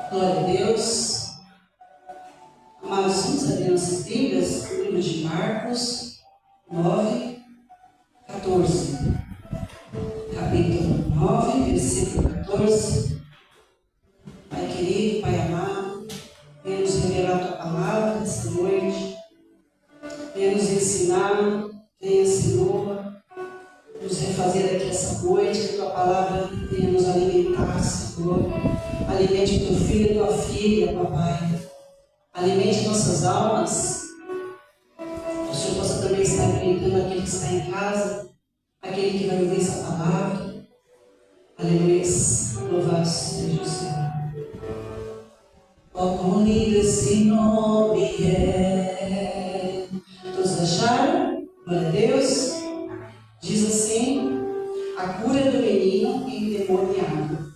Glória a Deus. Amados, vamos abrir nossas Bíblias no livro de Marcos 9, 14. Capítulo 9, versículo 14. Pai querido, Pai amado, venha nos revelar a Tua palavra esta noite. Venha nos ensinar, venha, Senhor, nos refazer aqui essa noite, que a Tua palavra venha nos alimentar, Senhor. Alimente o Teu filho e a Tua filha, Papai. Alimente nossas almas. Que o Senhor possa também estar alimentando aquele que está em casa, aquele que vai ouvir essa palavra. Aleluia. Louvado seja o Senhor. Ó, quão lindo esse nome é. Todos acharam? Glória a Deus. Diz assim: a cura do menino endemoniado.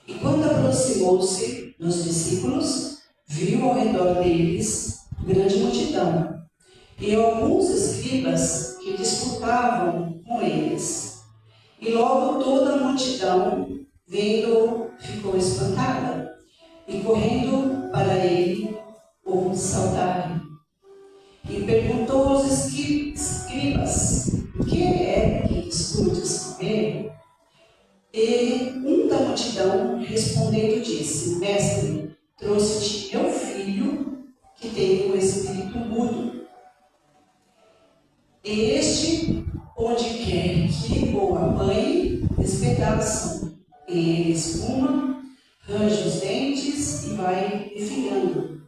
E quando aproximou-se dos discípulos, viu ao redor deles grande multidão e alguns escribas que disputavam com eles. E logo toda a multidão, vendo, ficou espantada, e correndo para ele, o saudaram. E perguntou aos escribas: que é que discutes com ele? E um da multidão, respondendo, disse: Mestre, trouxe-te meu filho, que tem o espírito mudo. Este, onde quer que o apanhe, despedaçam. Ele espuma, range os dentes e vai definhando.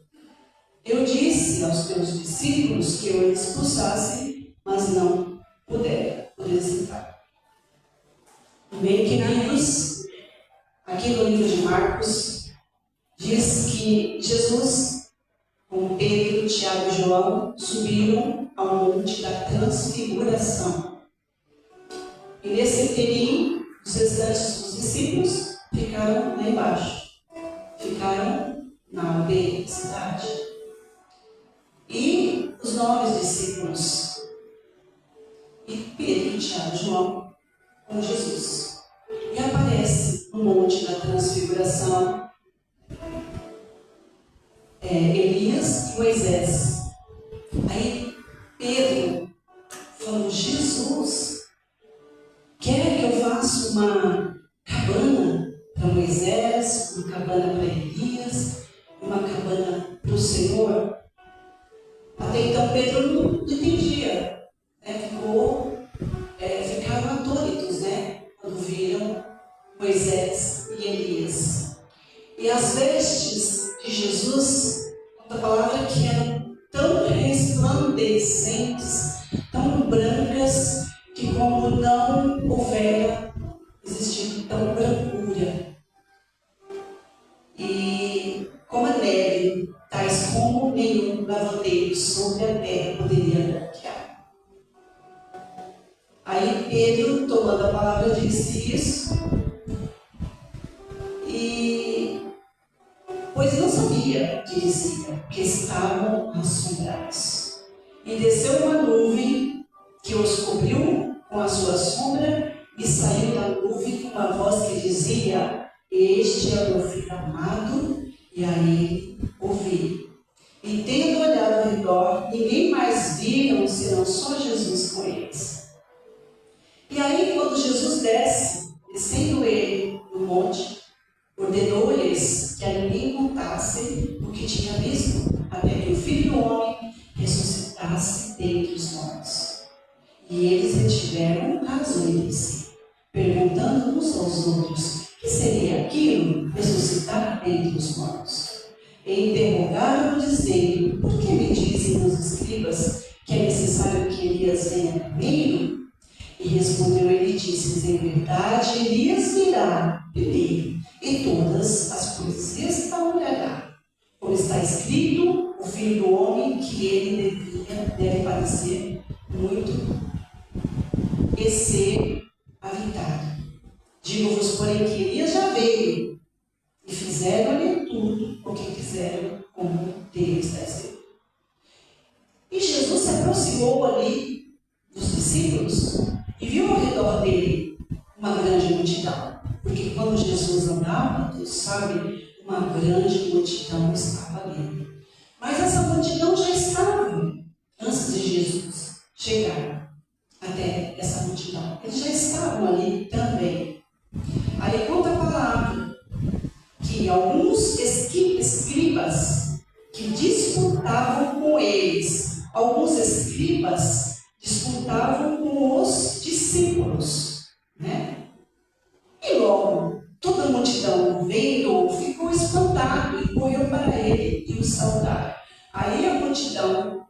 Eu disse aos teus discípulos que eu expulsasse, mas não puderam. Bem, queridos, aqui no livro de Marcos, diz que Jesus, com Pedro, Tiago e João, subiram ao monte da transfiguração. E nesse inteirinho, os restantes dos discípulos ficaram lá embaixo. Ficaram na aldeia, na cidade. E os 9 discípulos, e Pedro, Tiago e João, com Jesus. E aparece no monte da transfiguração Elias e Moisés. Aí Pedro falou: Jesus, quer que eu faça uma cabana para Moisés, uma cabana para Elias, uma cabana para o Senhor? Até então Pedro não entendia, né? Ficaram atônitos, né? Quando viram Moisés e Elias. E as vestes de Jesus, a palavra que eram tão resplandecentes, tão brancas, que como não houvera existido tão brancura. E como a neve, tais como nenhum lavandeiro sobre a terra poderia branquear. Aí Pedro, tomando a palavra, disse isso, e pois não sabia o que dizia, porque estavam assombrados. E desceu uma nuvem que os cobriu com a sua sombra, e saiu da nuvem uma voz que dizia: este é o meu filho amado, e a ele ouvi. E tendo olhado ao redor, ninguém mais viram, senão só Jesus com eles. E aí, quando Jesus desce, descendo ele no monte, ordenou-lhes que a ninguém contasse o que tinha visto, até que o Filho do Homem ressuscitasse dentre os mortos. E eles retiveram um caso entre si, perguntando uns aos outros: que seria aquilo, ressuscitar dentre os mortos? E interrogaram-no, dizendo: por que me dizem os escribas que é necessário que Elias venha primeiro? E respondeu ele e disse: em verdade, Elias virá primeiro, e todas as coisas restaurará. Como está escrito, o Filho do Homem, que ele deve padecer muito e ser habitado. Digo-vos, porém, que Elias já veio, e fizeram-lhe tudo o que quiseram, como dele está escrito. E Jesus se aproximou ali dos discípulos e viu ao redor dele uma grande multidão. Porque quando Jesus andava, Deus sabe, uma grande multidão estava ali. Mas essa multidão já estava antes de Jesus chegar até essa multidão. Eles já estavam ali também. Aí conta a palavra que alguns escribas que disputavam com eles, alguns escribas disputavam com os discípulos, né? E logo, toda a multidão vendo, ficou espantado e correu para ele e o saudaram. Aí a multidão,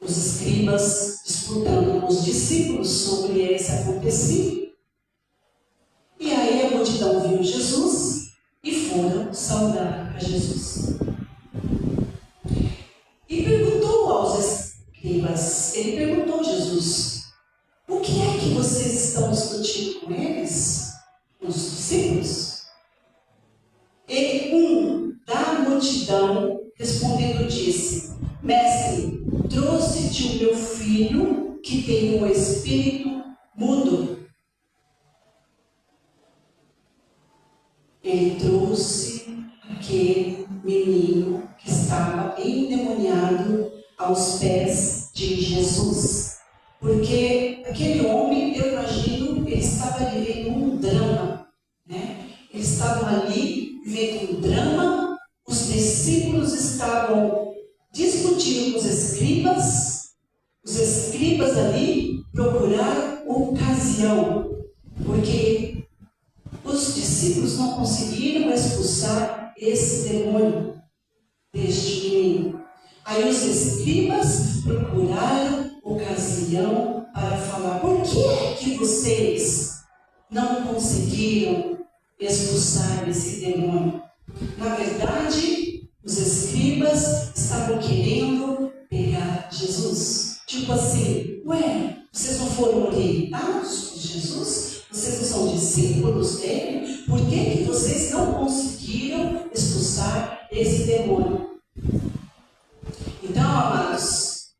os escribas disputando com os discípulos sobre esse acontecido. E aí a multidão viu Jesus e foram saudar a Jesus. E perguntou aos escribas, ele perguntou a Jesus, o que é que vocês estão discutindo com eles, com os discípulos? Um da multidão, respondendo, disse, mestre, trouxe-te o meu filho que tem um espírito mudo. Ele trouxe aquele menino que estava endemoniado aos pés de Jesus. Porque aquele homem, eu imagino, ele estava vivendo um drama, né? Eles estavam ali vivendo um drama, os discípulos estavam discutindo com os escribas ali procuraram ocasião, porque os discípulos não conseguiram expulsar esse demônio deste menino. Aí os escribas procuraram ocasião para falar, por que é que vocês não conseguiram expulsar esse demônio? Na verdade, os escribas estavam querendo pegar Jesus. Tipo assim, ué, vocês não foram orientados por Jesus? Vocês não são discípulos dele? Por que vocês não conseguiram expulsar esse demônio? Então, amados,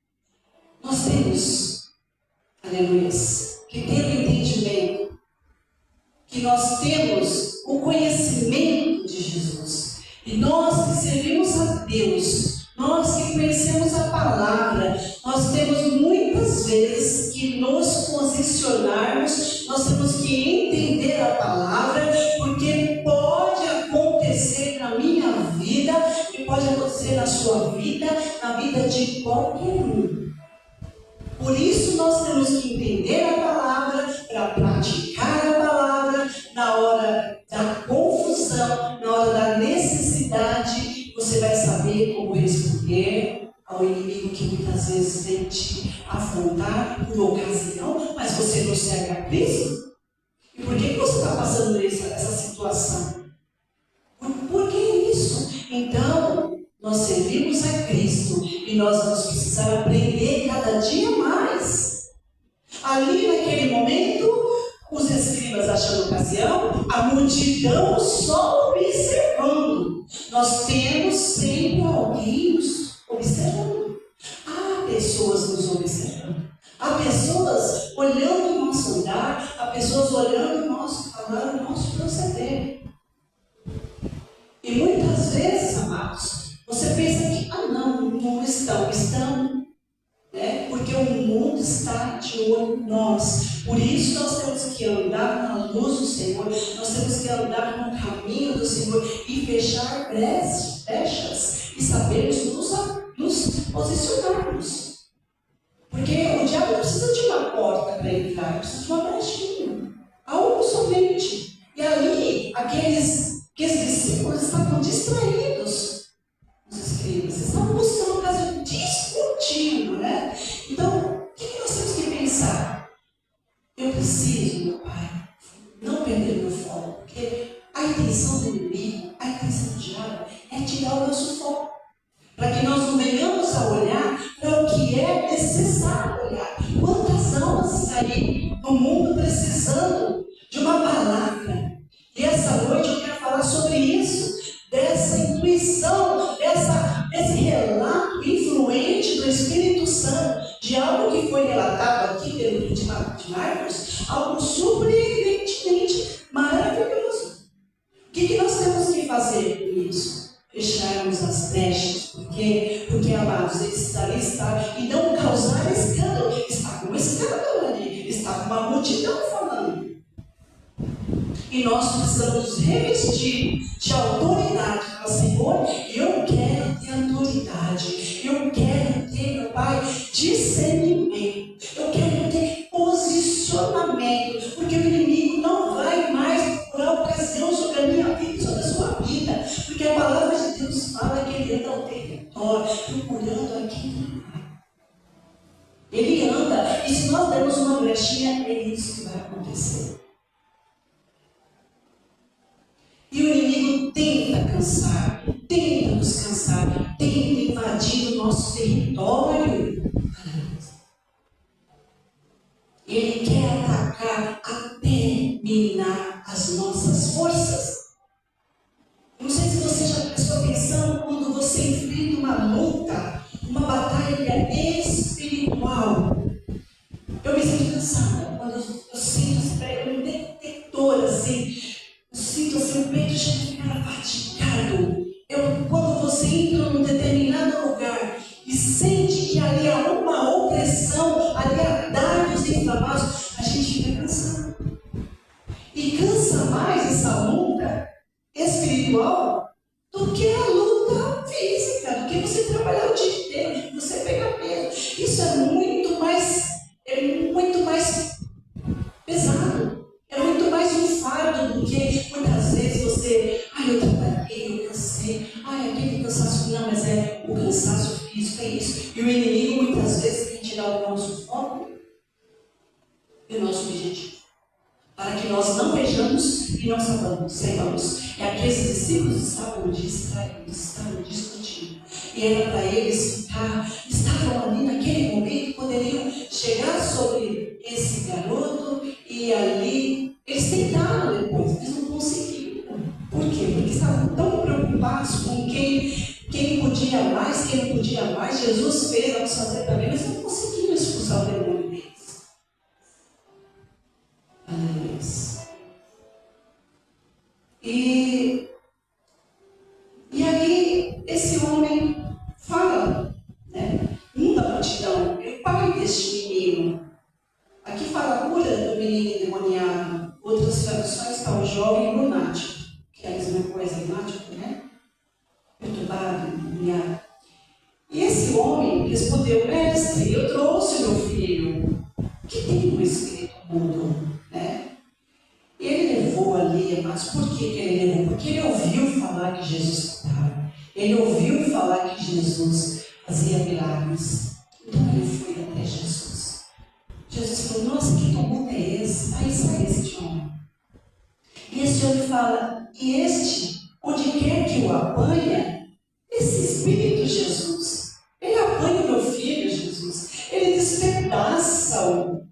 nós temos, aleluia, que ter o entendimento, que nós temos o conhecimento de Jesus. E nós que servimos a Deus, nós que conhecemos a palavra, nós temos muitas vezes que nos posicionarmos, nós temos que entender a palavra, porque pode acontecer na minha vida, e pode acontecer na sua vida, na vida de qualquer um. Por isso nós temos que entender a palavra, para praticar a palavra, na hora da confusão, na hora da necessidade, você vai saber como responder ao inimigo que muitas vezes vem te afrontar por ocasião, mas você não serve a Cristo. E por que você está passando essa situação? Por que isso? Então, nós servimos a Cristo e nós vamos precisar aprender cada dia mais. Ali naquele momento, os escribas achando ocasião, a multidão só observando. Nós temos sempre alguém nos observando. Há pessoas nos observando. Há pessoas olhando o nosso andar, há pessoas olhando o nosso falar, o nosso proceder. E muitas vezes, amados, você pensa que, não estão, né? Porque o mundo está de olho em nós. Por isso nós temos que andar na luz do Senhor, nós temos que andar no caminho do Senhor e fechar brechas e sabermos nos posicionarmos. Porque o diabo não precisa de uma porta para entrar, precisa de uma brechinha, algo somente. E ali, aqueles discípulos estavam distraídos, os escribas, estavam buscando ocasião, discutindo, né? Então, o que nós temos que pensar? Eu preciso, meu Pai, não perder meu foco, porque a intenção do inimigo, a intenção do diabo é tirar o nosso foco, para que nós não venhamos a olhar para o que é necessário olhar. Quantas almas aí no mundo precisando de uma palavra. E essa noite eu quero falar sobre isso, dessa intuição, desse relato influente do Espírito Santo, de algo que foi relatado aqui pelo livro de Marcos, algo surpreendentemente maravilhoso. O que nós temos que fazer com isso? Fecharmos as brechas. Por quê? Porque, amados, eles ali estavam e não causar escândalo. Estava um escândalo ali, estava uma multidão falando. E nós precisamos nos revestir de autoridade. Falar, Senhor, eu quero ter autoridade. Eu quero ter, meu Pai, discernimento. Eu quero ter posicionamento. Porque o inimigo não vai mais procurar ocasião sobre a minha vida e sobre a sua vida. Porque a palavra de Deus fala que ele anda ao território, procurando aquilo. Ele anda. E se nós dermos uma brechinha, é isso que vai acontecer. E o inimigo tenta cansar, tenta nos cansar, tenta invadir o nosso território. Ele quer atacar até minar as nossas forças. Não sei se você já prestou atenção quando você enfrenta uma luta, uma batalha espiritual. Eu me sinto cansada quando eu sinto um detector assim. Eu sinto assim, o peito já fica fatigado. Quando você entra num determinado lugar e sente que ali há uma opressão, ali há dardos inflamados, a gente fica cansado. E cansa mais essa luta espiritual do que a luta física, do que você trabalhar o dia inteiro, do que você pegar peso. Isso é muito mais pesado. É muito mais um fardo do que muitas vezes você, eu trabalhei, eu cansei, aquele cansaço, não, mas é o cansaço físico, é isso. E o inimigo muitas vezes quer tirar o nosso foco e o nosso objetivo, para que nós não vejamos e não saibamos. E aqueles discípulos estavam distraídos, estavam discutindo. E era para eles estavam ali naquele momento, poderiam chegar sobre esse garoto e ali, eles tentaram depois, mas não conseguiram. Por quê? Porque estavam tão preocupados com quem podia mais, quem não podia mais. Jesus fez, vamos fazer também, mas não conseguiram expulsar o demônio deles. Aleluia. E aí, esse homem fala, da multidão, é o pai deste menino. Aqui fala a cura do menino endemoniado. Outras traduções está o jovem lunático, que é a mesma coisa, lunático, né? Perturbado, endemoniado. E esse homem respondeu: mestre, eu trouxe meu filho, que tem um espírito mudo, né? E ele levou ali, mas por que ele levou? Porque ele ouviu falar que Jesus curava. Ele ouviu falar que Jesus fazia milagres. Então ele foi até Jesus. Jesus falou: nossa, que tumulto é esse? Aí sai este homem. E esse homem fala: e este, onde quer que o apanha, esse Espírito Jesus, ele apanha o meu filho Jesus, ele despedaça-o.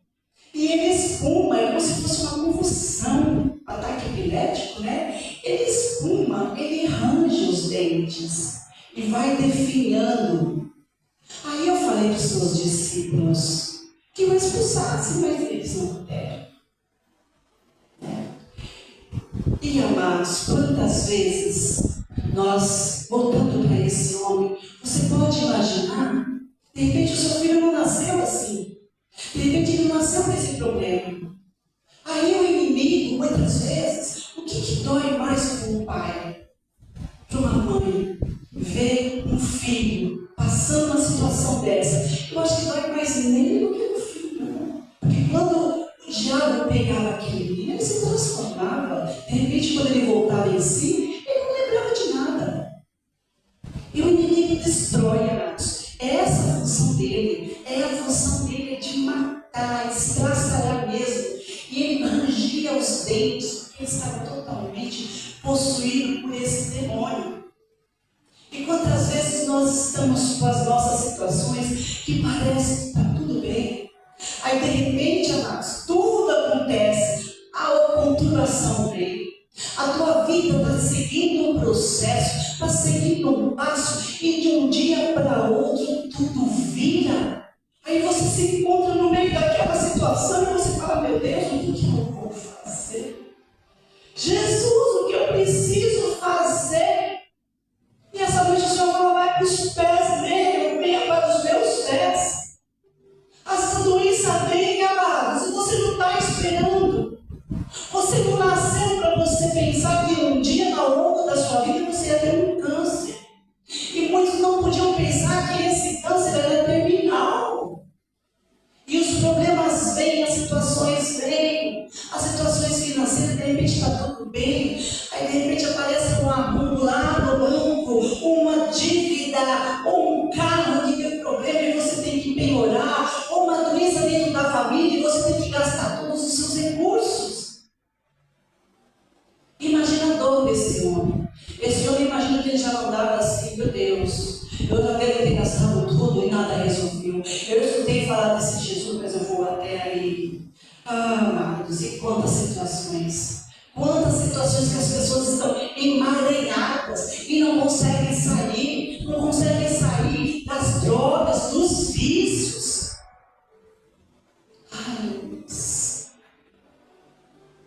E ele espuma, é como se fosse uma convulsão, ataque epilético, né? Ele espuma, ele range os dentes e vai definhando. Aí eu falei para os seus discípulos que eu expulsasse, mas eles não puderam. E amados, quantas vezes nós, voltando para esse homem, você pode imaginar, de repente o seu filho não nasceu assim. De repente ele nasceu com esse problema. Aí o inimigo, muitas vezes, o que dói mais para um pai, para uma mãe, ver um filho passando uma situação dessa? Eu acho que dói mais nele do que no filho, não? Porque quando o diabo pegava aquele menino, ele se transformava. De repente, quando ele voltava em si, ele não lembrava de nada. E o inimigo destrói, amados. Essa é a função dele. A função dele é de matar, estraçalhar mesmo. E ele rangia os dentes, porque ele estava totalmente possuído por esse demônio. E quantas vezes nós estamos com as nossas situações que parece que está tudo bem. Aí Aí de repente, amados, tudo acontece. A conturbação veio. A tua vida está seguindo um processo, está seguindo um passo, e de um dia para outro tudo vira. Aí você se encontra no meio daquela situação e você fala: meu Deus, o que eu vou fazer? Jesus, o que eu preciso fazer? E essa noite o Senhor fala: vai para os pés dele, venha para os meus pés. Essa doença vem, amados, e você não está esperando. Você não nasceu para você pensar que um dia, ao longo da sua vida, você ia ter um câncer. E muitos não podiam pensar que esse câncer era terminal. E os problemas vêm, as situações vêm, as situações financeiras, de repente está tudo bem. Aí de repente aparece um acúmulo lá no banco, uma dívida, ou um carro que deu problema e você tem que penhorar, ou uma doença dentro da família e você tem que gastar todos os seus recursos. Imagina a dor desse homem. Esse homem, imagina que ele já andava assim: meu Deus, eu já devo ter gastado tudo e nada resolveu. Eu escutei falar desse Jesus, mas eu vou até aí. Amados, e quantas situações que as pessoas estão emaranhadas e não conseguem sair das drogas, dos vícios.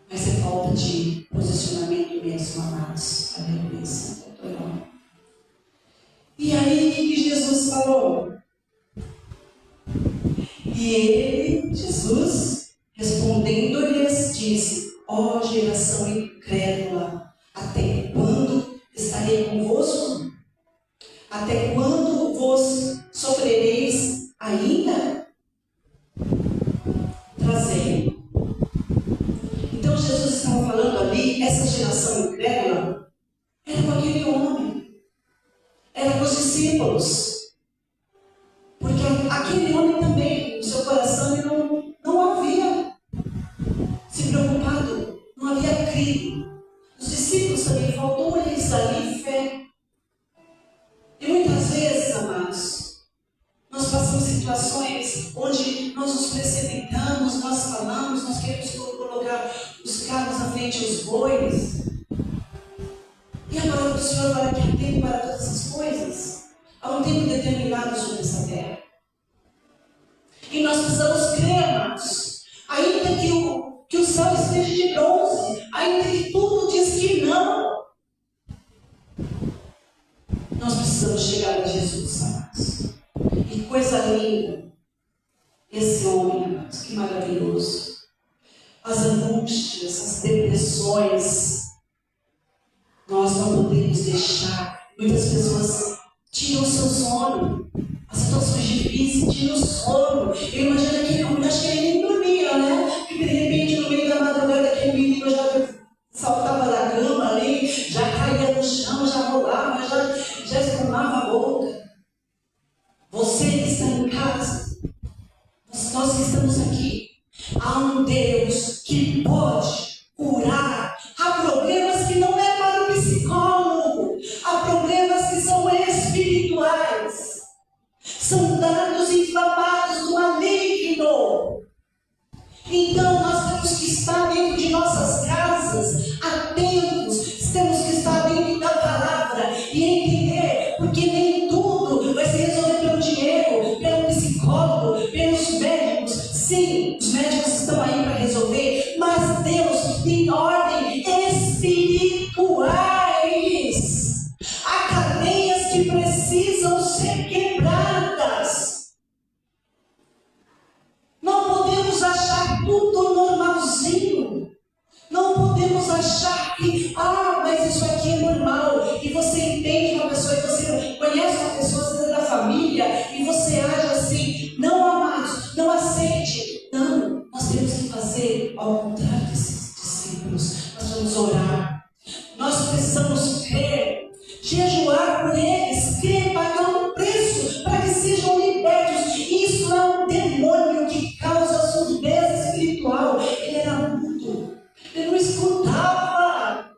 Mas é falta de posicionamento mesmo, amados. Aleluia, Santo Adorão. E aí, o que Jesus falou? E ele, Jesus, respondendo-lhes, disse: ó geração incrédula, até quando estarei convosco? Até quando vos sofrereis ainda? Trazei. Então Jesus estava falando ali, essa geração incrédula era com aquele homem, era com os discípulos. Porque aquele homem também, no seu coração, ele não havia se preocupado, não havia crido. Os discípulos também, faltou-lhes ali fé. E muitas vezes, amados, nós passamos situações onde nós nos precipitamos, nós falamos, nós queremos colocar os carros à frente dos bois. E a palavra do Senhor fala que há tempo para todas essas coisas. Há um tempo determinado sobre essa terra. E nós precisamos crer, amados. Ainda que o céu esteja de bronze, ainda que tudo diz que não, nós precisamos chegar a Jesus, amados. E coisa linda, esse homem, amados, que maravilhoso. As angústias, as depressões, nós não podemos deixar. Muitas pessoas tiram o seu sono, as situações difíceis tiram o sono. Eu imagino que, acho que ele nem dormia, né? Que de repente, no meio da madrugada, aquele menino já saltava da cama ali, já caía no chão, já rolava, já espumava a boca. Você que está em casa, nós que estamos aqui, há um Deus que pode curar. Há problemas que não é para o psicólogo, há problemas que são espirituais, são dados inflamados do maligno. Então nós temos que estar dentro de nossas casas, atentos, temos que estar dentro da palavra e entender, porque nem tudo vai se resolver pelo dinheiro, pelo psicólogo, pelos médicos. Sim, os médicos estão aí para resolver, mas Deus tem ordem espirituais. Há cadeias que precisam ser quebradas. Não podemos achar tudo normalzinho. Não podemos achar que, mas isso aqui é normal. E você entende uma pessoa, e você conhece uma pessoa, você é da família, e você age assim. Não, amados, não aceite. Não, nós temos que fazer ao contrário desses discípulos. Nós vamos orar. Nós precisamos crer, jejuar por eles, crer, pagar um preço para que sejam libertos. Isso é um demônio que causa surdez espiritual. Ele era mudo, ele não escutava.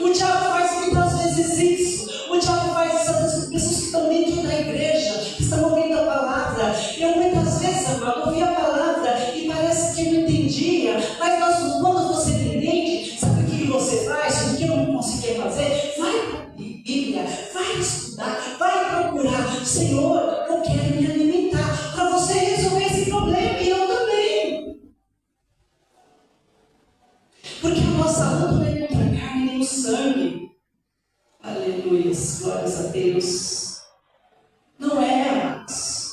O diabo faz muitas vezes isso. O diabo faz isso com pessoas que estão dentro da igreja, que estão ouvindo a palavra. Eu muitas vezes, amado, ouvi a palavra e nossa luta não é contra a carne nem o sangue. Aleluia, glórias a Deus. Não é, amados.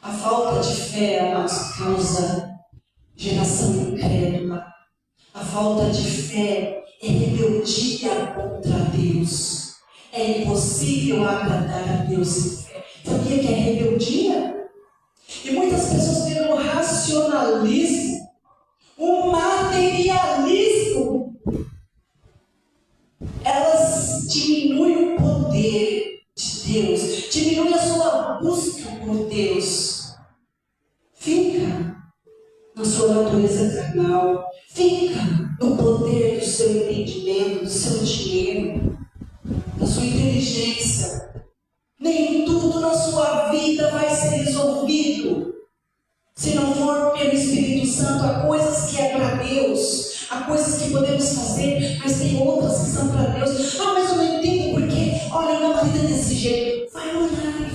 A falta de fé, amados, causa geração incrédula. A falta de fé é rebeldia contra Deus. É impossível agradar a Deus em fé. Sabia que é rebeldia? E muitas pessoas têm o racionalismo, o materialismo. Elas diminuem o poder de Deus, diminuem a sua busca por Deus. Fica na sua natureza carnal, fica no poder do seu entendimento, do seu dinheiro, da sua inteligência. Nem tudo na sua vida vai ser resolvido se não for pelo Espírito Santo. Há coisas que é para Deus, há coisas que podemos fazer, mas tem outras que são para Deus. Ah, mas eu não entendo porque, olha, meu marido é desse jeito. Vai orar,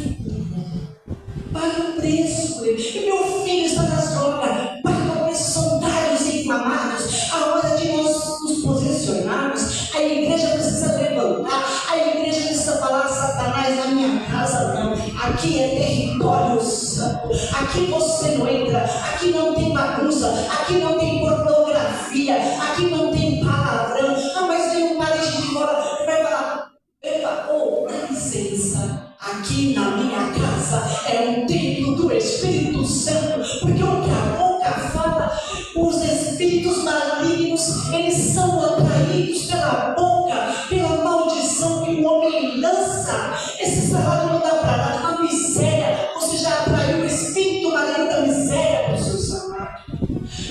paga o preço por ele. E meu filho está nas drogas, paga o preço. São dados inflamados. A hora de nós nos posicionarmos, a igreja precisa levantar, a igreja precisa falar: Satanás, na minha casa não. Aqui é território santo. Aqui você não entra. Aqui não tem bagunça. Aqui não tem pornografia. Aqui não tem palavrão. Ah, mas tem um parente de fora. Vai falar: epa, oh, dá licença. Aqui na minha casa é um templo do Espírito Santo. Porque o que a boca fala, os espíritos malignos, eles são atraídos pela boca, pela maldição que o homem lança. Esse salário não dá para nada. A miséria, você já atraiu o espírito maligno da miséria para o seu salário.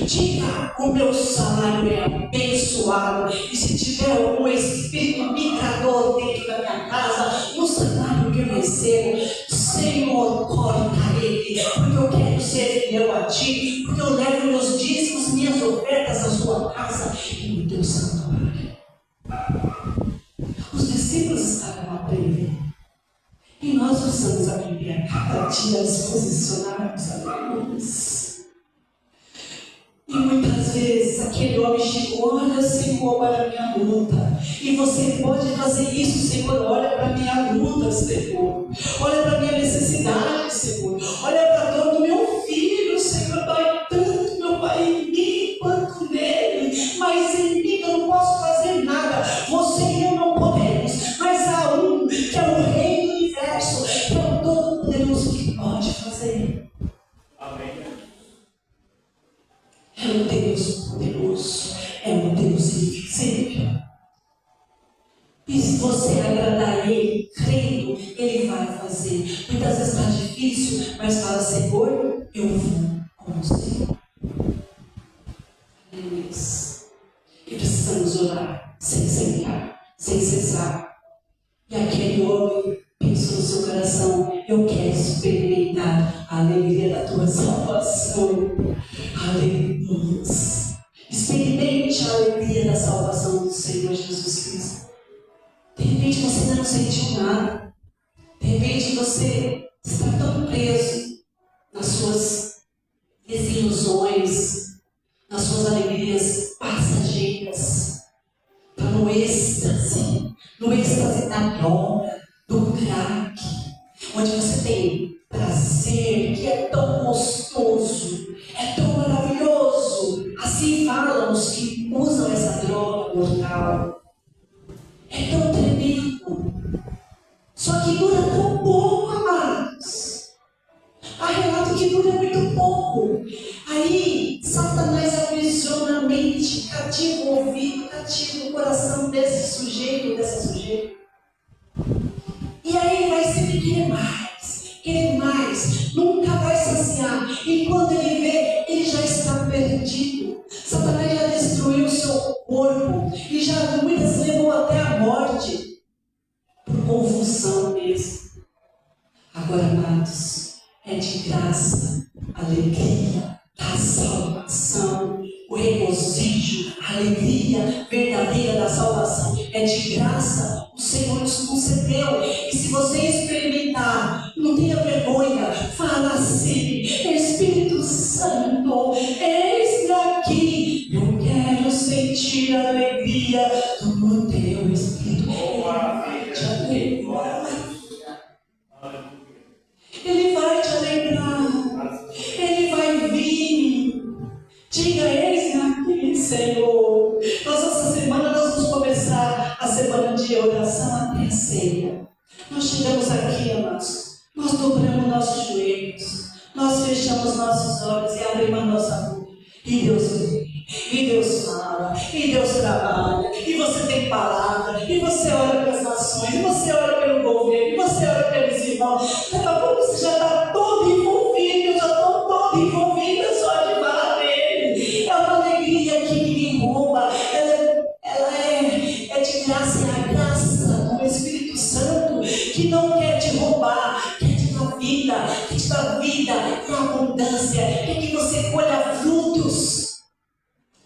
Diga: o meu salário é abençoado. E se tiver algum espírito migrador dentro da minha casa, no salário que eu recebo, Senhor, corta ele, porque eu quero ser fiel a ti, porque eu levo meus dízimos, minhas ofertas à sua casa e no teu santuário. Os discípulos estavam aprendendo. E nós precisamos aprender a cada dia a nos posicionarmos, aleluia. E muitas vezes aquele homem chegou: olha, Senhor, para a minha luta. E você pode fazer isso: Senhor, olha para a minha luta, Senhor. Olha para a minha necessidade, Senhor. Olha para a dor do meu filho, Senhor. Dói tanto, meu Pai, em mim quanto nele. Mas em mim eu não posso fazer nada. Você e eu não podemos. Mas há um que é o Rei do Universo, que é o Todo-Poderoso, que pode fazer. Amém. É um Deus poderoso, é um Deus invisível. E se você agradar a Ele, crendo, Ele vai fazer. Muitas vezes está difícil, mas fala: Senhor, eu vou com você. Aleluia. E precisamos orar sem cessar. E aquele homem pensou no seu coração: eu quero experimentar a alegria da tua salvação. Aleluia. Experimente a alegria da salvação do Senhor Jesus Cristo. De repente você ainda não sentiu nada. De repente você está tão preso nas suas desilusões, nas suas alegrias passageiras. Está no êxtase da droga, do crack, onde você tem prazer que é tão gostoso, é tão maravilhoso. Assim falam os que usam essa droga mortal. É tão tremendo. Só que dura tão pouco, amados. Há relato que dura muito pouco. Aí Satanás aprisiona a mente, cativa o ouvido, cativa o coração desse sujeito, dessa sujeita. E aí vai sempre querer mais, nunca vai saciar. E quando ele vê, ele já está perdido. Satanás já destruiu o seu corpo e já muitas levou até a morte por convulsão mesmo. Agora, amados, é de graça, alegria da salvação, o regozijo, a alegria verdadeira da salvação é de graça. O Senhor nos concedeu. E se você experimentar, não tenha vergonha, fala assim: Espírito Santo, eis-me aqui. Eu quero sentir a Diga, eis-me aqui, Senhor. Essa semana nós vamos começar a semana de oração até a ceia. Nós chegamos aqui, amados, nós dobramos nossos joelhos, nós fechamos nossos olhos e abrimos a nossa boca. E Deus vem, e Deus fala, e Deus trabalha, e você tem palavra, e você ora pelas nações, e você ora pelo governo, e você ora pelos irmãos. Daqui a pouco você já está todo envolvido, eu já estou todo envolvida só de falar dele. É uma alegria que ninguém rouba, ela é de graça, é a graça do Espírito Santo que não quer te roubar, quer te dar vida, quer te dar vida e abundância, quer que você colha frutos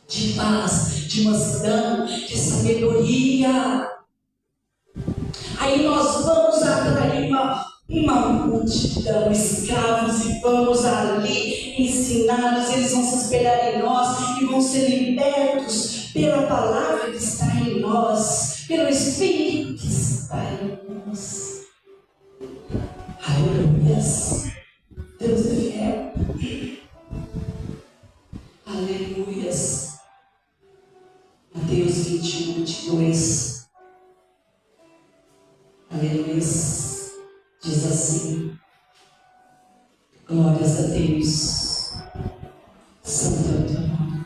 de paz, de mansidão, de sabedoria. Aí nós vamos atrair uma multidão, escravos, e vamos ali ensiná-los, eles vão se espelhar em nós e vão ser libertos pela palavra que está em nós, pelo Espírito que está em nós. Aleluia. Deus é fiel. Aleluia. Mateus 21, 22. Aleluia. Diz assim: glórias a Deus, santo é o teu nome.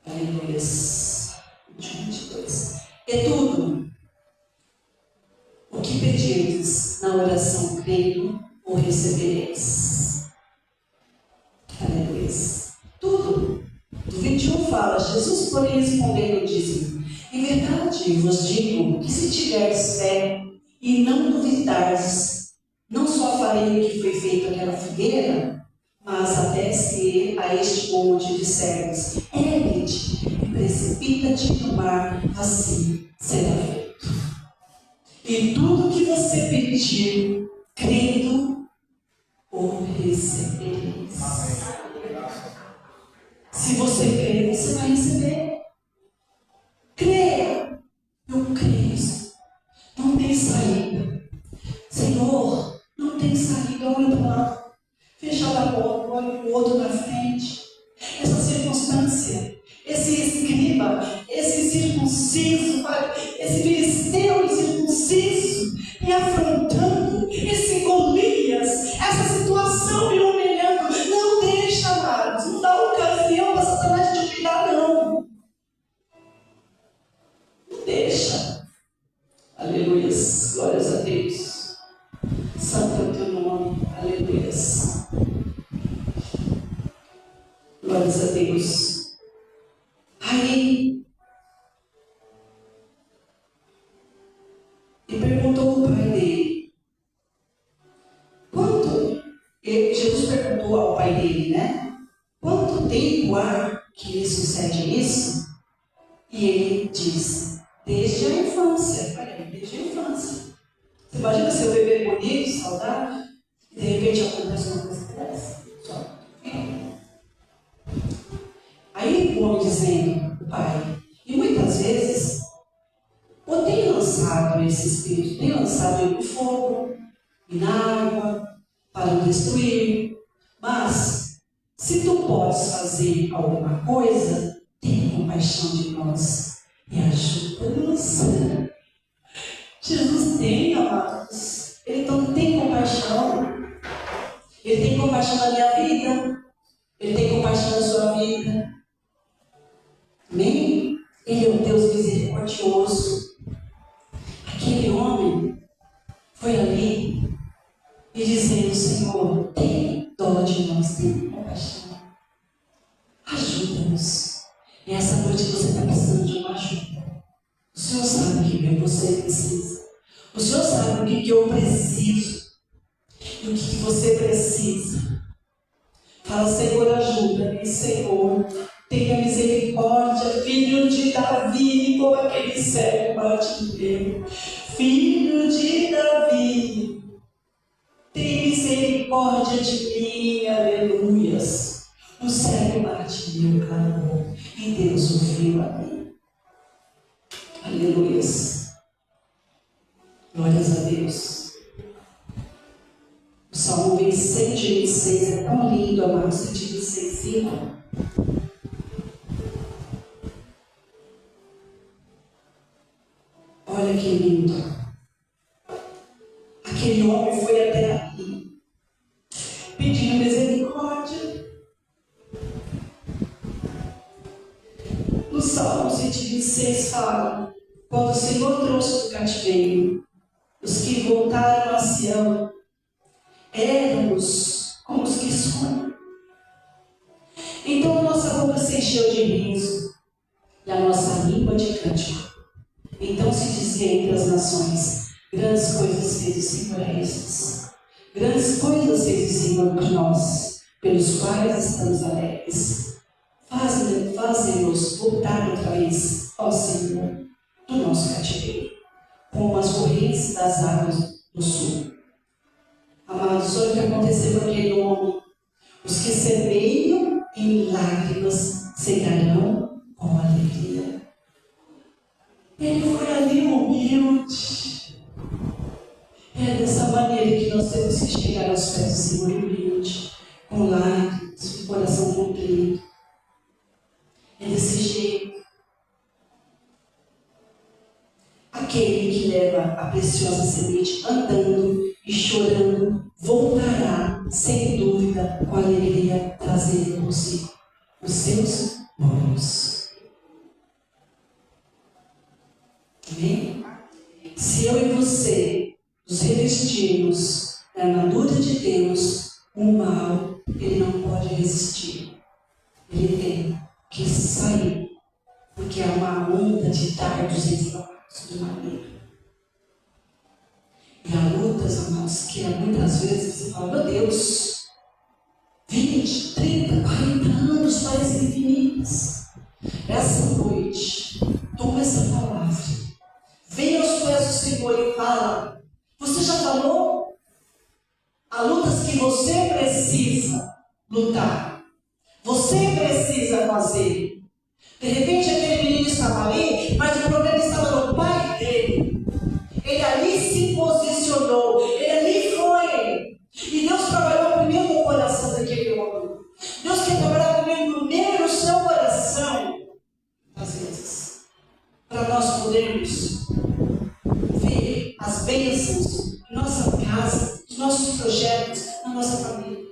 Aleluia. 21, 22. É tudo o que pedirdes na oração crendo, o recebereis. Aleluia. Tudo. Do 21 fala: Jesus, porém, respondendo, disse: em verdade vos digo que se tiveres fé e não duvidardes, não só farei o que foi feito aquela figueira, mas até se a este monte disserdes: ergue-te e precipita-te no mar, assim será feito. E tudo que você pedir, crendo, o recebereis. Se você crer, você vai receber. Creia. Eu creio. Não tem saída. Senhor, não tem saída. Olha para lá. Fechar a porta, olha para o outro na frente. Essa circunstância, esse escriba, esse circunciso, esse filisteu incircunciso me afrontando, esse Golias, essa situação me humilhando. Não deixa, amados, não dá ocasião para Satanás te humilhar, não. Não deixa. Aleluia. Glórias a Deus. Santo é o teu nome. Aleluia. Glórias a Deus. Aí, e perguntou ao pai dele: Jesus perguntou ao pai dele, né? Quanto tempo há que lhe sucede isso? E ele disse: desde a infância. Olha, desde a infância. Você imagina seu bebê bonito, saudável, e de repente acontece uma coisa dessa? Só. Aí o homem dizendo: o pai, e muitas vezes eu tenho lançado esse espírito, tenho lançado ele no fogo e na água para o destruir, mas se tu podes fazer alguma coisa, tenha compaixão de nós e ajuda-nos. Jesus tem, amados, ele não tem compaixão. Ele tem compaixão da minha vida, ele tem compaixão da sua vida. Amém? Ele é um Deus misericordioso. Aquele homem foi ali e dizendo: Senhor, tem dó de nós, tem compaixão. Ajuda-nos. E essa noite você está precisando de uma ajuda. O Senhor sabe o que você precisa. O Senhor sabe o que eu preciso. E o que você precisa. Fala: Senhor, ajuda-me, Senhor. Tenha misericórdia, filho de Davi, como aquele cego bartimeu. Filho de Davi, tem misericórdia de mim, aleluias. O cego Bartimeu clamou e Deus ouviu a mim. Aleluias. Glórias a Deus. O Salmo Nações 126, é tão lindo, amado, 126, 5. Olha que lindo. Aquele homem foi até ali, pedindo misericórdia. No Salmo 126 fala: quando o Senhor trouxe do cativeiro os que voltaram a Sião, éramos como os que sonham. Então nossa boca se encheu de riso e a nossa língua de cântico. Então se dizia entre as nações: grandes coisas fez o Senhor a estes. Grandes coisas fez o Senhor por nós, pelos quais estamos alegres. Faze-nos voltar outra vez, ó Senhor, do nosso cativeiro, como as correntes das águas do sul. Amados, olha o que aconteceu com aquele homem. Os que semeiam em lágrimas cegarão com alegria. Ele foi ali humilde. É dessa maneira que nós temos que chegar aos pés do Senhor humilde, com lágrimas, com o coração comprido. É desse jeito. Aquele que leva a preciosa semente andando e chorando, voltará, sem dúvida, com alegria, trazendo consigo os seus bônus. Amém? Se eu e você nos revestirmos da armadura de Deus, o mal, ele não pode resistir. Ele tem que sair, porque há uma onda de dardos inflamados do maligno. E há lutas, amados, que muitas vezes você fala: meu Deus, 20, 30, 40 anos parecem infinitas. Essa noite, toma essa palavra, vem aos pés do Senhor e fala: você já falou? Há lutas que você precisa lutar, você precisa fazer. De repente aquele menino estava ali, mas o problema estava no pai dele. Ele ali se posicionou, ele ali foi. E Deus trabalhou primeiro no coração daquele homem. Deus quer trabalhar primeiro no seu coração. Às vezes, para nós podermos ver as bênçãos em nossa casa, nos nossos projetos, na nossa família.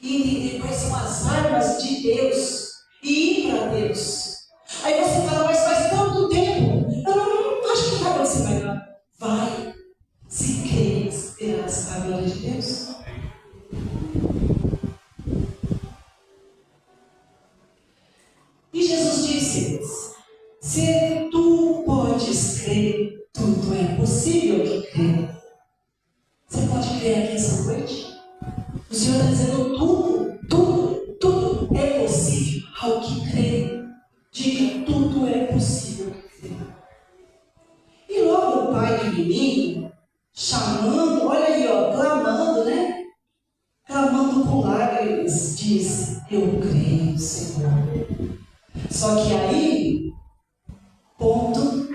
E entender quais são as armas de Deus e ir para Deus. Aí você fala: mas faz tanto tempo. Eu não acho que vai acontecer mais nada. Vai, se crês, verás a glória de Deus. E Jesus disse: se tu podes crer, tudo é possível que crer. Você pode crer aqui essa noite? O Senhor está dizendo: tudo é possível ao que crê. Diga: tudo é possível que crê. E logo o pai do menino, chamando, olha aí, ó, clamando, né? Clamando com lágrimas, disse: eu creio, Senhor. Só que aí, ponto,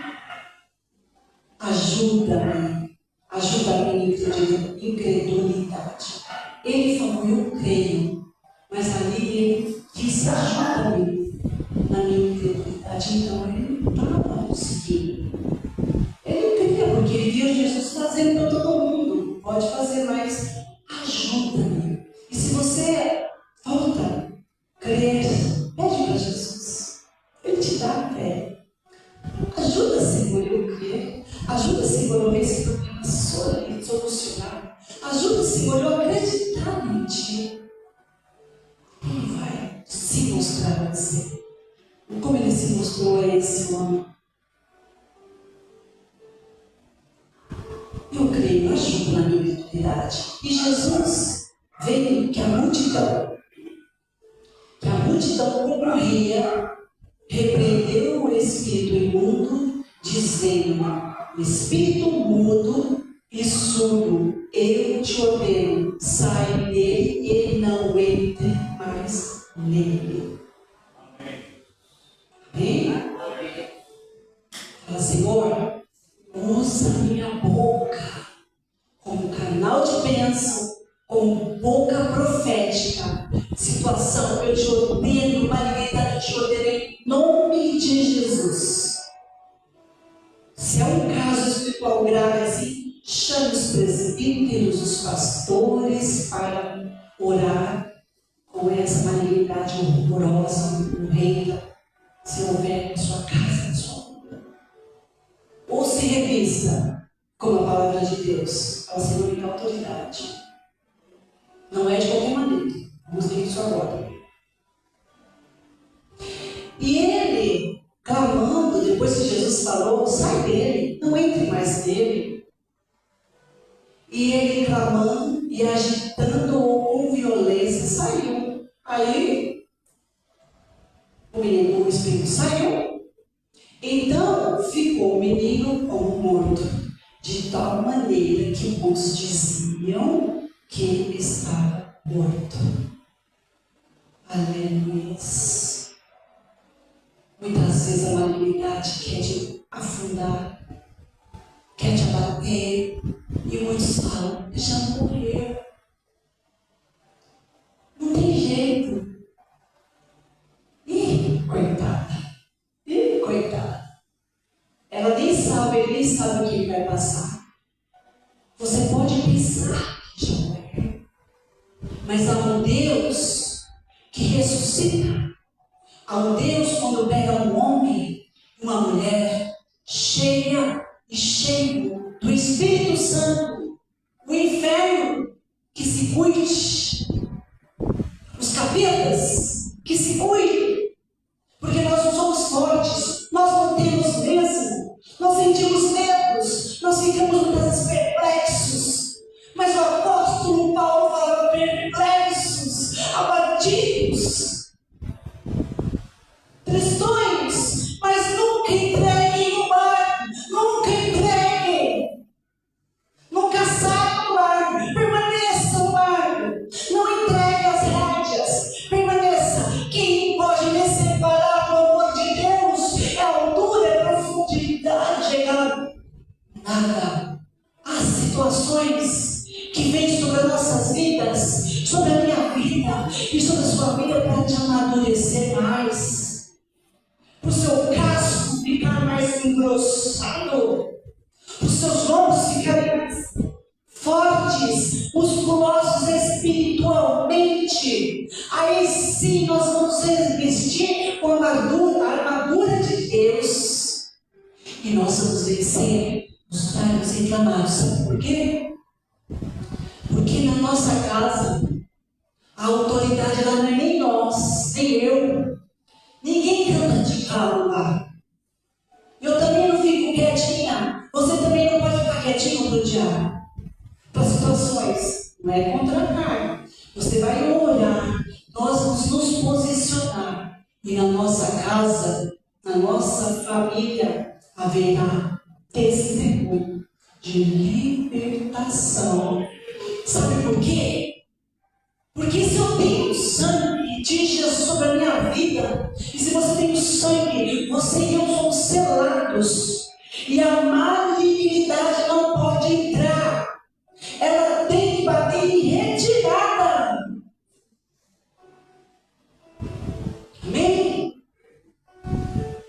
ajuda-me na incredulidade. Ele falou: eu creio, mas ali ele disse: ajuda-me na minha incredulidade. Então ele não estava conseguindo. Ele cria, porque ele viu Jesus fazendo para todo mundo. Pode fazer, mas ajuda-me. E se você volta a crer, pede para Jesus. Ele te dá fé. Ajuda, Senhor, eu crer. Ajuda, Senhor, eu ver esse problema solucionar. Ajuda, Senhor, eu acreditar em Ti. Ele vai se mostrar a você. Como Ele se mostrou a esse homem. Eu creio, ajuda na minha incredulidade. E Jesus veio que a multidão concorria, repreendeu o espírito imundo, dizendo: espírito mudo e surdo, eu te ordeno, sai dele e não entre mais nele. Amém? Fala: Senhor, usa minha boca como canal de bênção, como boca profética. Situação, eu te ordeno, Maria, eu te ordeno em nome de Jesus. Se é um caso espiritual grave assim, chame os presbíteros, os pastores para orar com essa malignidade horrorosa, horrenda, se houver na sua casa, na sua vida. Ou se revista como a palavra de Deus, ela se única autoridade. Não é de qualquer maneira. Vamos ver isso agora. E ele, clamando, depois que Jesus falou, sai dele, não entre mais nele. E ele clamando e agitando-o com violência, saiu. Aí, o espírito saiu. Então, ficou o menino como morto, de tal maneira que muitos diziam que ele estava morto. Aleluia. Muitas vezes a malignidade quer te afundar, quer te abater, e muitos falam, já morreu. Não tem jeito. Ih, coitada. Ih, coitada. Ela nem sabe, ele nem sabe o que vai passar. Você pode pensar que já morreu, mas há um Deus que ressuscita. Há um Deus quando pega um homem, uma mulher cheia e cheio do Espírito Santo, o inferno que se cuide, os capetas que se cuidem, porque nós não somos fortes, nós não temos mesmo, nós sentimos medos, nós ficamos muitas vezes perplexos, mas o apóstolo Paulo fala perplexos, abatidos, tristões, mas nunca entreguem o mar, nunca entreguem, nunca saiam do mar, permaneça no mar, não entregue as rédeas, permaneça. Quem pode me separar do amor de Deus é a altura, é a profundidade, é nada. Há situações que vêm sobre as nossas vidas, sobre a minha vida e sobre a sua vida para te amadurecer mais. Para o seu casco ficar mais engrossado, para os seus ombros ficarem mais fortes, musculosos espiritualmente. Aí sim nós vamos vestir com a armadura de Deus e nós vamos vencer os galhos inflamados. Sabe por quê? Porque na nossa casa a autoridade ela não é nem nós, nem eu. Ninguém canta de calo lá. Eu também não fico quietinha. Você também não pode ficar quietinho para o diabo. Para situações. Não é contra a carne. Você vai orar. Nós vamos nos posicionar. E na nossa casa, na nossa família, haverá testemunho de libertação. Sabe por quê? Porque se eu tenho sangue de Jesus sobre a minha vida, e se você tem o sangue, você e eu somos selados, e a malignidade não pode entrar, ela tem que bater em retirada. Amém?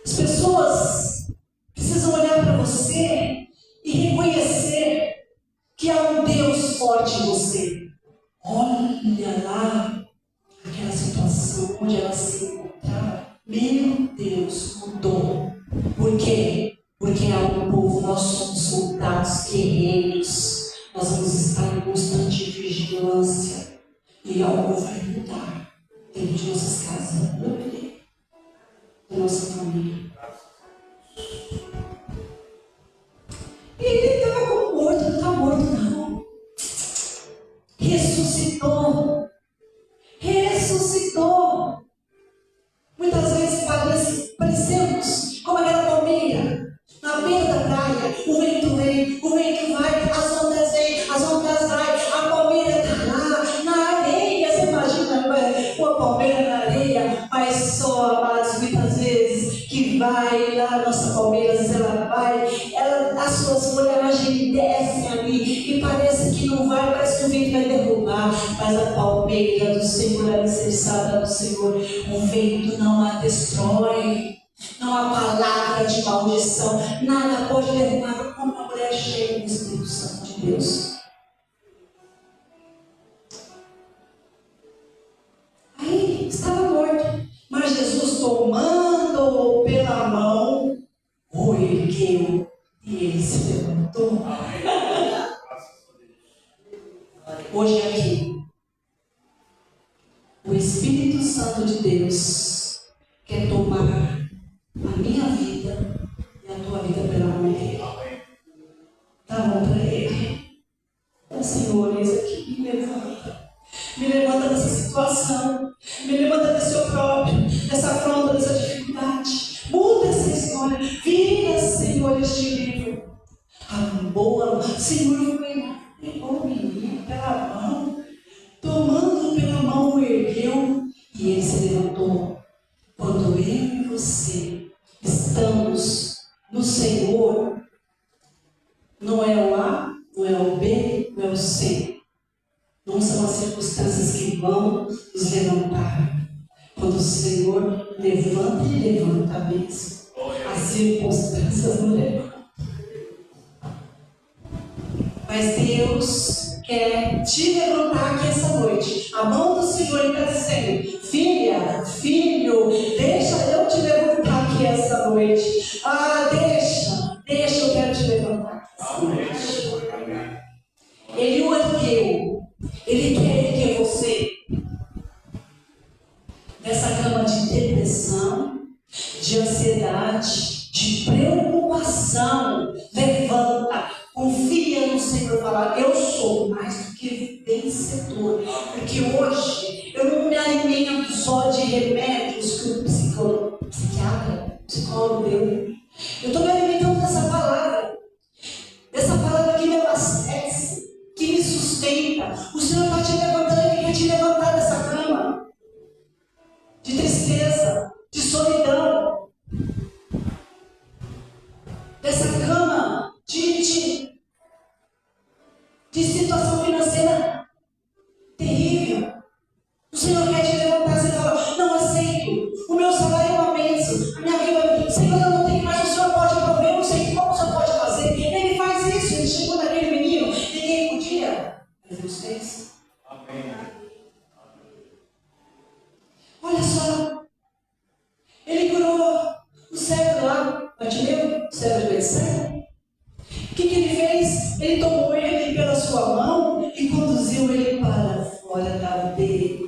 As pessoas precisam olhar para você e reconhecer que há um Deus forte em você. Olha lá aquela situação onde ela se encontrava. Meu Deus, mudou. Por quê? Porque há um povo, nós somos soldados, guerreiros. Nós vamos estar em constante vigilância. E algo vai mudar dentro de nossas casas, da nossa família. E ele estava como morto, não está morto não. Ressuscitou. Ressuscitou. Muitas vezes parecemos como aquela palmeira na beira da praia. O vento vem, o vento vai, as ondas vêm, as ondas vai. A palmeira está lá na areia. Você imagina uma palmeira na areia, mas só, amados, muitas vezes que vai lá a nossa palmeira, às vezes ela vai, as suas folhagens descem ali e parece que não vai, parece que o vento vai derrubar, mas a palmeira do Senhor, a alicerçada do Senhor. O vento não a destrói. Não há palavra de maldição. Nada pode levar como uma mulher cheia do Espírito Santo de Deus. Aí estava morto. Mas Jesus, tomando-o pela mão, o ergueu e ele se levantou. Hoje aqui, o Espírito Santo de Deus quer tomar a minha vida e a tua vida pela mão dele. Dá a mão para ele. O Senhor, eis aqui, me levanta. Me levanta dessa situação. Me levanta desse opróbrio, dessa afronta, dessa dificuldade. Muda essa história. Vira, Senhor, este livro. A boa, Senhor, pegou o menino pela mão, tomando pela mão, o ergueu e ele se levantou. Quando eu e você estamos no Senhor, não é o A, não é o B, não é o C. Não são as circunstâncias que vão nos levantar. Quando o Senhor levanta, Ele levanta a bênção. As circunstâncias não levantam. Mas Deus quer te levantar aqui essa noite. A mão do Senhor está dizendo: filha, filho, deixa eu te levantar aqui essa noite. Deixa, eu quero te levantar aqui essa noite. Ele o ergueu. Ele quer erguer você dessa cama de depressão, de ansiedade, de preocupação. Levanta, confia no Senhor, fala: eu sou mais do que vencedor. Porque hoje eu não me alimento só de remédios que o psicólogo deu. Eu estou me alimentando dessa palavra que me abastece, que me sustenta. O Senhor está te levantando, Ele quer te levantar dessa cama de tristeza, de solidão, dessa cama de situação financeira terrível. O Senhor quer te levantar. Você fala: não aceito, o meu salário é uma bênção, a minha vida, Senhor, eu não tenho mais, o Senhor pode prover, eu não sei como o Senhor pode fazer. Ele faz isso. Ele chegou naquele menino, ninguém podia, mas Deus fez. Amém. Olha só, Ele curou o cego lá, Bartimeu, o cego de Betsaida. O que Ele fez? Ele tomou ele pela sua mão e conduziu ele para fora da aldeia.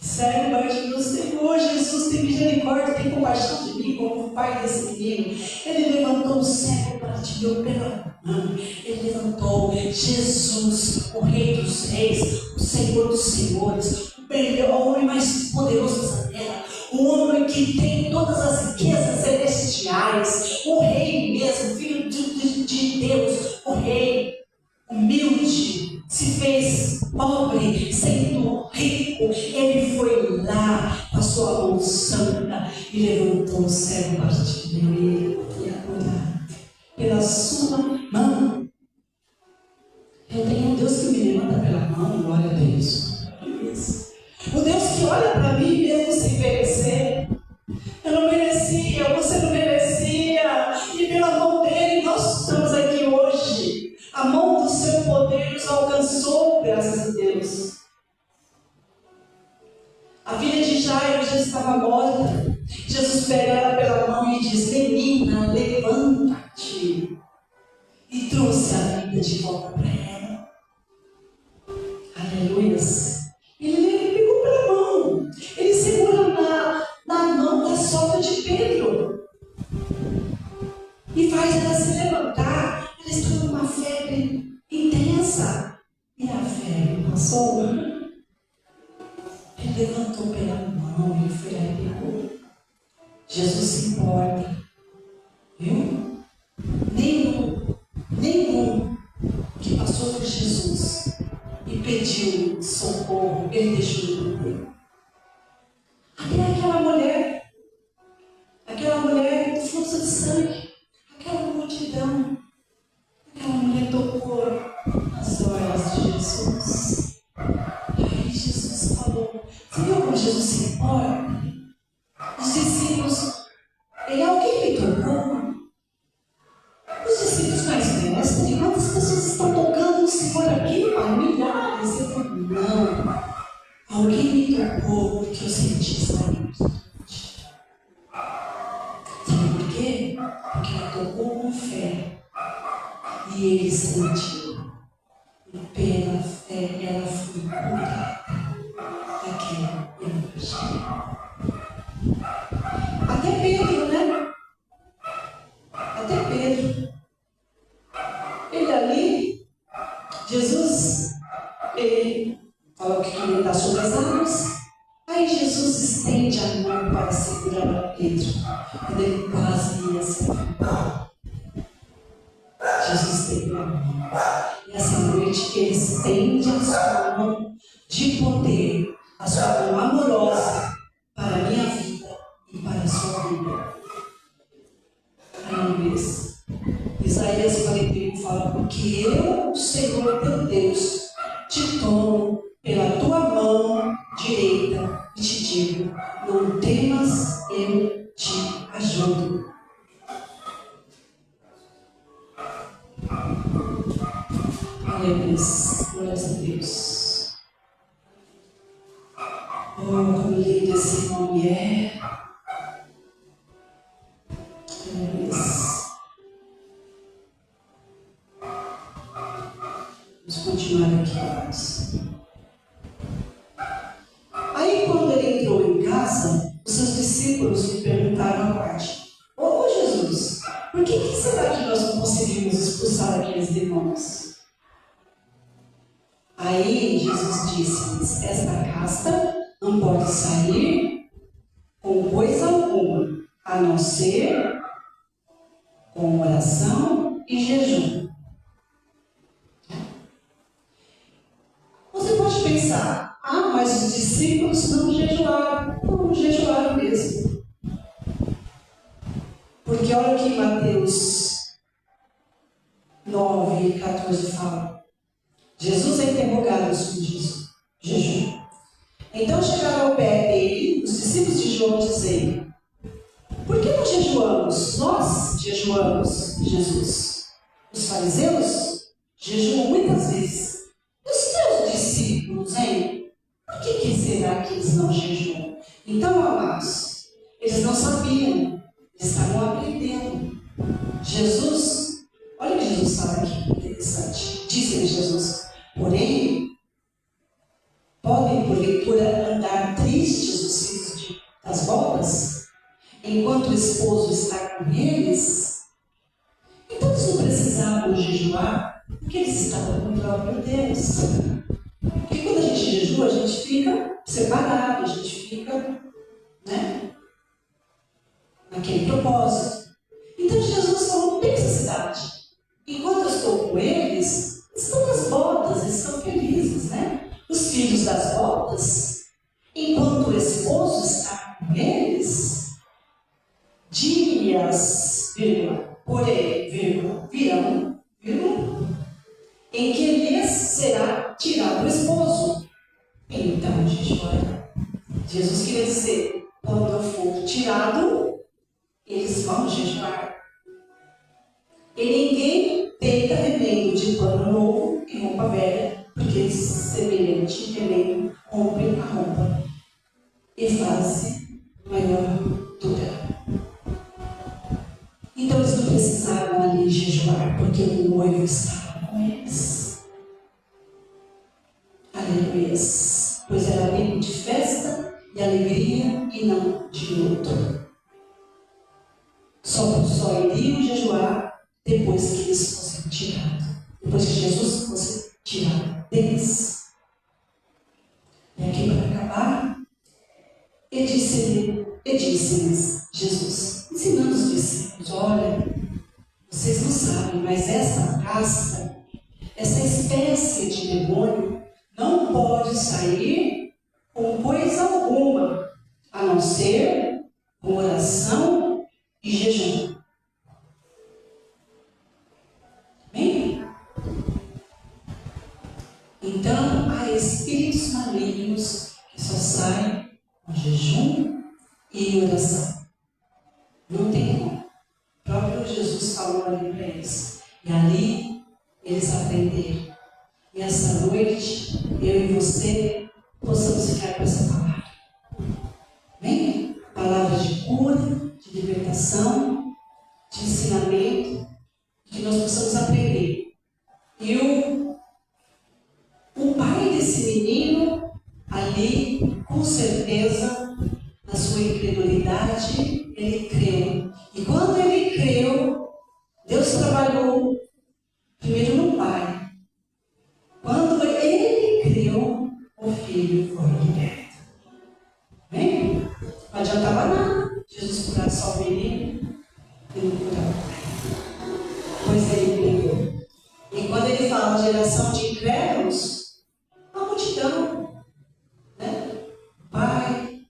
Cego Bartimeu, Senhor Jesus, tem misericórdia, tem compaixão de mim, como o pai desse menino. Ele levantou o cego Bartimeu pela mão. Ele levantou Jesus, o Rei dos Reis, o Senhor dos Senhores, o melhor, o homem mais poderoso dessa terra, o homem que tem todas as riquezas celestiais, o Rei mesmo, Filho de Deus, o Rei humilde, se fez pobre, sendo rico. Ele foi lá com a sua mão santa e levantou o cego Bartimeu e agora, pela sua mão. Eu tenho um Deus que me levanta pela mão, glória a Deus. O Deus que olha para mim mesmo sem merecer. Eu não merecia, você não merecia, e pela mão dele nós estamos aqui hoje. A mão do seu poder nos alcançou, graças a Deus. A filha de Jairo já estava morta. Jesus pega ela pela mão e diz: menina, levanta-te. E trouxe a vida de volta para ela. Aleluias. Ele pegou pela mão. Ele segura na mão da sogra de Pedro e faz ela se levantar. Ela estava numa febre intensa e a febre passou. Ele levantou pela mão, ele foi lá e pegou. Jesus se importa, viu? Nenhum que passou por Jesus e pediu socorro, ele deixou de morrer. Até aquela mulher com fluxo de sangue, aquela multidão, aquela mulher tocou nas orlas de Jesus. Ai, tocou. Você viu como Jesus se importa? Os discípulos, alguém me tocou? Os discípulos, mas mestre, quantas pessoas estão tocando o Senhor aqui? Pai, milhares. Ele falou, não. Alguém me tocou porque eu senti sair. Sabe por quê? Porque ela tocou com fé. E ele sentiu. E pela fé ela foi curada daquela hemorragia. Até Pedro, né? Até Pedro. Ele ali, Jesus, ele falou que queria andar sobre as águas. Aí Jesus estende a mão para segurar Pedro. Quando ele quase ia se afogar, Jesus estende a mão. E essa noite ele estende a sua mão de poder, a sua mão amorosa para a minha vida e para a sua vida. Aleluia. Isaías 41 fala, porque eu, o Senhor teu Deus, te tomo pela tua mão direita e te digo, não temas, eu te ajudo. Aleluia, glórias a Deus. Oh, como lindo esse nome é. Aleluia. Vamos continuar aqui, amados. Aí, quando ele entrou em casa, os seus discípulos lhe perguntaram à parte: Ô Jesus, por que será que nós não conseguimos expulsar aqueles demônios? Aí Jesus disse-lhes: esta casta não pode sair com coisa alguma, a não ser com oração e jejum. Você pode pensar, mas os discípulos não jejuaram. Não jejuaram mesmo. Porque olha o que Mateus 9:14 fala. Jesus é interrogado sobre jejum. Então chegaram ao pé dele os discípulos de João dizendo: por que não jejuamos? Nós jejuamos, Jesus. Os fariseus jejuam muitas vezes. E os teus discípulos, hein? Por que será que eles não jejuam? Então, amados, eles não sabiam, eles estavam aprendendo. Jesus, olha o que Jesus fala aqui, interessante. Disse-lhe Jesus: porém, podem porventura andar tristes os filhos das bodas, enquanto o esposo está com eles? Então eles não precisavam jejuar, porque eles estavam com o próprio Deus. Porque quando a gente jejua, a gente fica separado, a gente fica, naquele propósito. Então Jesus falou: não tem necessidade. Enquanto eu estou com eles, estão nas bodas, eles estão felizes, Os filhos das bodas, enquanto o esposo está com eles, dias, porém, virão, em que lhes será tirado o esposo. Então, gente, olha, Jesus queria dizer, quando eu for tirado, eles vão jejuar. E ninguém deita remendo de pano novo e roupa velha, porque semelhante remendo rompe a roupa e faz maior dura. Então eles não precisavam ali jejuar, porque o noivo estava com eles. Aleluia. Pois era tempo de festa e alegria e não de luto. Só iriam jejuar depois que eles fossem tirados. Depois que Jesus fosse tirado deles. E aqui para acabar, e disse-lhes Jesus, ensinando os discípulos: olha, vocês não sabem, mas essa casta, essa espécie de demônio, não pode sair com coisa alguma, a não ser com oração e jejum. Bem? Então, há espíritos malignos que só sai com jejum e oração. Não tem como. O próprio Jesus falou ali para eles. E ali eles aprenderam. E essa noite, eu e você, possamos ficar com essa palavra. Amém? Palavra de cura, de libertação, de ensinamento, que nós possamos aprender. E o pai desse menino, ali, com certeza, na sua incredulidade, ele creu. E quando ele creu, Deus trabalhou primeiro no pai. Quando ele creu, o filho foi liberto. Bem? Não adiantava nada Jesus curar só o menino e não curar o pai. Pois ele creu. E quando ele fala geração de incrédulos, a multidão, né? Pai,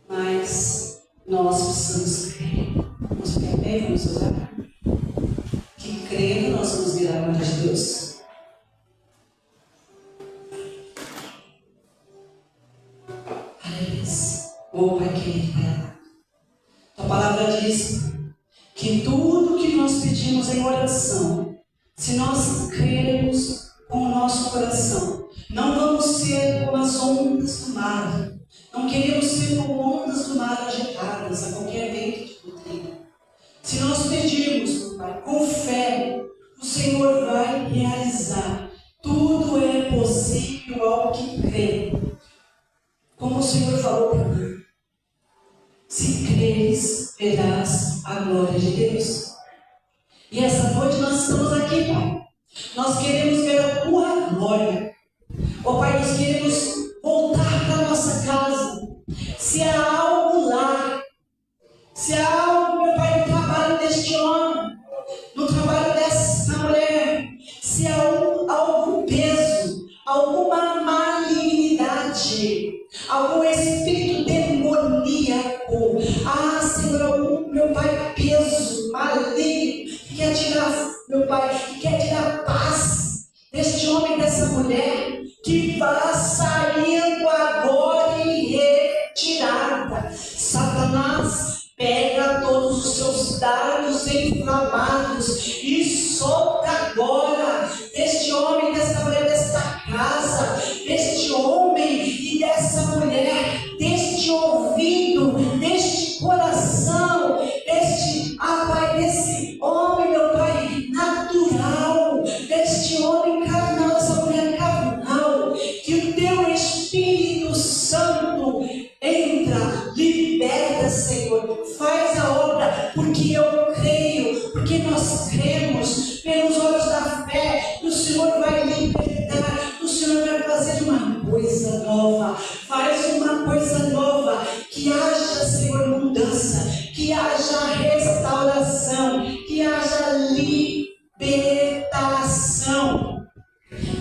mas nós precisamos crer. Vamos crer, vamos orar. Que crendo nós vamos virar a glória de Deus. Oh, Pai querido, Pai amado. A palavra diz que tudo que nós pedimos em oração, se nós crermos com o nosso coração, não vamos ser como as ondas do mar. Não queremos ser como ondas do mar agitadas a qualquer vento de doutrina. Se nós pedirmos, Pai, com fé, o Senhor vai realizar. Tudo é possível ao que crê. Como o Senhor falou para mim. Se creres, verás a glória de Deus. E essa noite nós estamos aqui, Pai. Nós queremos ver a tua glória. Ó Pai, nós queremos voltar para a nossa casa. Se há algo lá, se há algo, meu Pai, no trabalho deste homem, no trabalho dessa mulher, se há algum peso, alguma malignidade, algum espírito demoníaco, Senhor, algum, meu Pai, peso maligno, que quer tirar, meu Pai, que quer tirar paz deste homem, dessa mulher, que vá saindo agora em retirada. Satanás, pega todos os seus dardos inflamados e solta agora deste homem, desta mulher, desta casa, deste homem e dessa mulher, deste ouvido, deste coração, deste, Pai, desse homem, meu Pai, natural, deste homem carnal, dessa mulher carnal, que o teu Espírito Santo entra, liberta, Senhor, faz a obra, porque eu creio, porque nós cremos, pelos olhos da fé, que o Senhor vai libertar, o Senhor vai fazer uma coisa nova, faz uma coisa nova, que haja, Senhor, mudança, que haja restauração, que haja libertação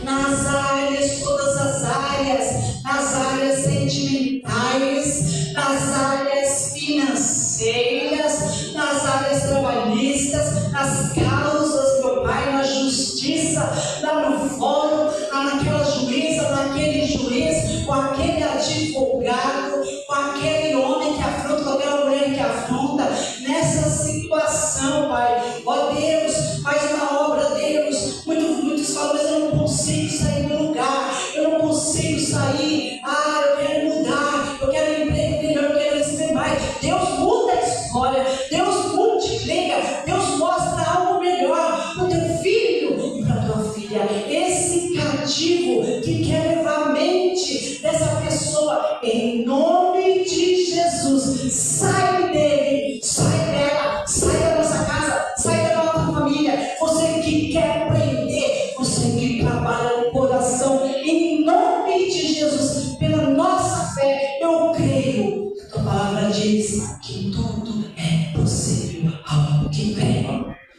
nas áreas, todas as áreas, nas áreas sentimentais, nas áreas financeiras, nas áreas trabalhistas, nas causas, meu Pai, na justiça, lá no fórum, naquela juíza, naquele juiz, com aquele advogado, com aquele homem que afronta, com aquela mulher que afronta, nessa situação, Pai. Ó Deus, faz uma obra, Deus. Muitos falam, mas eu não consigo sair do lugar, eu não consigo sair, eu quero mudar, eu quero emprego melhor, eu quero receber mais. Deus muda a história, Deus multiplica, Deus mostra algo melhor para o teu filho e para a tua filha. Esse cativo que quer levar a mente dessa pessoa, em nome de Jesus, sai dele, sai dela, sai da nossa casa, sai da nossa família. Você que quer aprender, você que trabalha no coração, em nome de Jesus, pela nossa fé, eu creio. A tua palavra diz que tudo é possível ao que crê,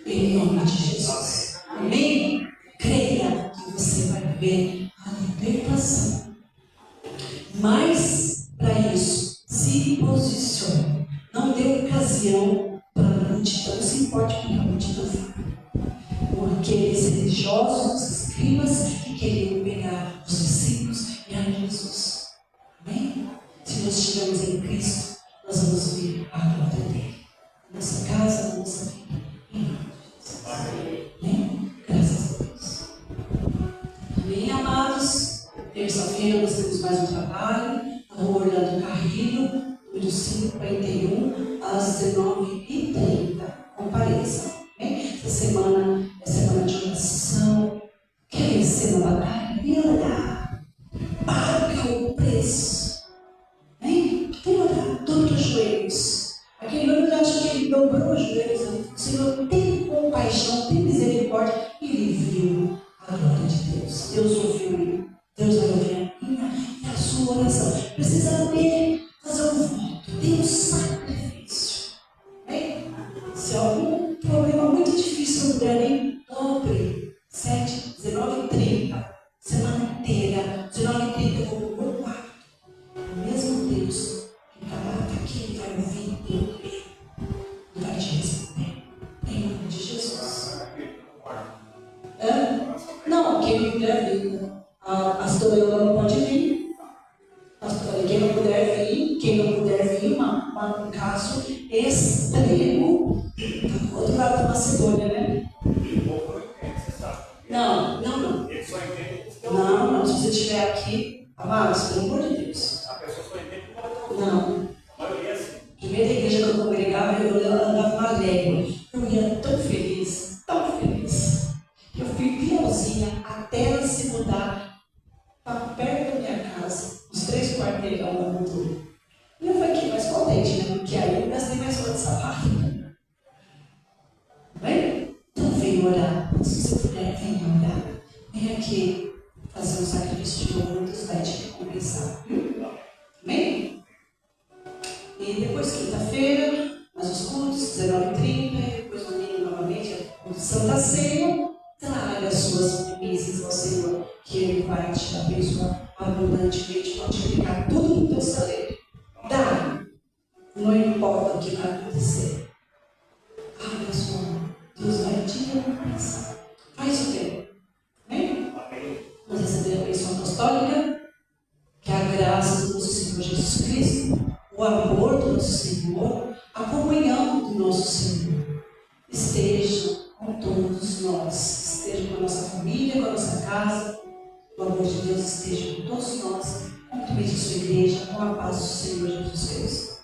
em nome de Jesus. Amém? Creia que você vai ver a libertação. Mas, para isso, se posicione. Não dê ocasião para a multidão. Não se importe com a multidão fala. Com aqueles religiosos, os escribas, que queriam pegar os discípulos e a Jesus. Amém? se nós estivermos em Cristo, nós vamos ver a glória dele. Nossa casa, nossa vida. Em nome de Jesus. Amém? Graças a Deus. Amém, amados? Terça-feira nós temos mais um trabalho. Na Rua Orlando Carrilho, número 51, às 19h30. Compareça. Amém? Essa semana é semana de oração. Quer vencer uma batalha? Vem orar. Paga o preço. Vem orar. Dobra os joelhos. Aquele homem que acha que ele dobrou os joelhos. O Senhor tem compaixão, tem misericórdia. E ele viu a glória de Deus. Deus ouviu ele. Deus vai ouvir a minha e a sua oração. Precisa ter, fazer um voto. Tem um sacrifício. Bem, se algum problema muito difícil não der nem dobre, 7, 19h30, semana inteira, 19h30 eu vou para o meu quarto. O mesmo Deus que está lá, está aqui, ele vai ouvir, ele vai te responder. Em nome de Jesus. Não, quem puder vir. A pastora não pode vir. Pastora, quem não puder vir, um caso extremo. Do outro lado da Macedônia, né? Não. Não, se você estiver aqui, amados, pelo amor de Deus. Não. Primeira igreja que eu congregava, eu andava uma légua. Eu ia tão feliz. Eu fui piorzinha até ela se mudar para perto da minha casa, uns 3 quarteirão da mudou. E eu fiquei mais contente, né? Porque aí eu gastei mais uma de sapato. Bem? Então vem orar. Se você puder, vem orar. Vem aqui fazer um sacrifício de louvor, Deus vai te recompensar. Amém? E depois, quinta-feira, mais os cultos, 19h30, depois domingo novamente, a Santa Ceia. Traga as suas primícias ao Senhor, que Ele vai te abençoar abundantemente, multiplicar tudo no teu celeiro. Dá, não importa o que vai acontecer. Abre a sua mão, Deus vai te recompensar. Faz o quê? Amém? Vamos receber a bênção apostólica, que a graça do nosso Senhor Jesus Cristo, o amor do nosso Senhor, a comunhão do nosso Senhor esteja com todos nós, esteja com a nossa família, com a nossa casa. O amor de Deus esteja com todos nós, cumprimente a sua igreja, com a paz do Senhor Jesus Cristo.